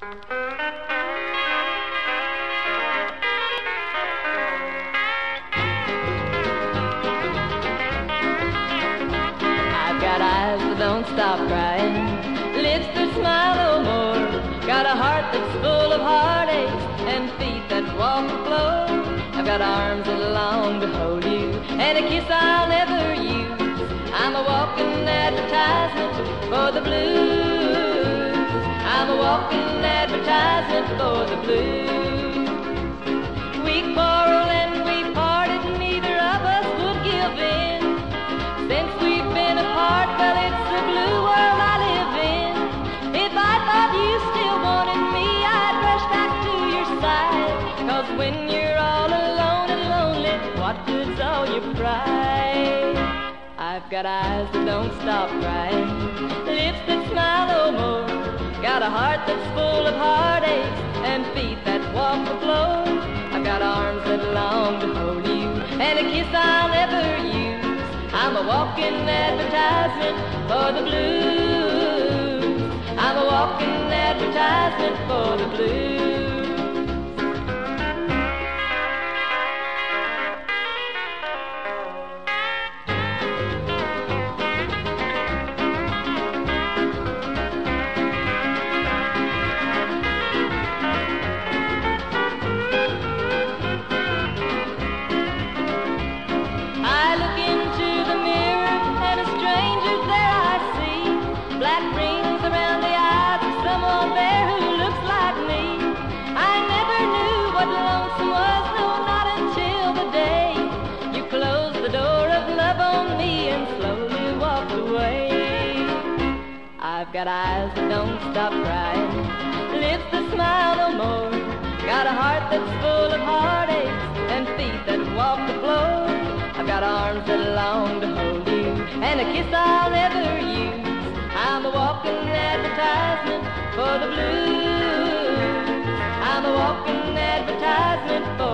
I've got eyes that don't stop crying, lips that smile no more, got a heart that's full of heartaches and feet that walk the floor. I've got arms that long to hold you and a kiss I'll never use. I'm a walking advertisement for the blues. I'm a walking advertisement for the blues. We quarreled and we parted, neither of us would give in. Since we've been apart, well, it's the blue world I live in. If I thought you still wanted me, I'd rush back to your side. 'Cause when you're all alone and lonely, what good's all your pride? I've got eyes that don't stop crying, lips that smile no more, got a heart that's full of heartaches and feet that walk the floor. I've got arms that long to hold you and a kiss I'll never use. I'm a walking advertisement for the blues. I'm a walking advertisement for the blues. Black rings around the eyes of someone there who looks like me. I never knew what lonesome was, no, not until the day you closed the door of love on me and slowly walked away. I've got eyes that don't stop crying, lips that smile no more, got a heart that's full of heartaches and feet that walk the floor. I've got arms that long to hold you and a kiss I'll never use. I'm a walking advertisement for the blues. I'm a walking advertisement for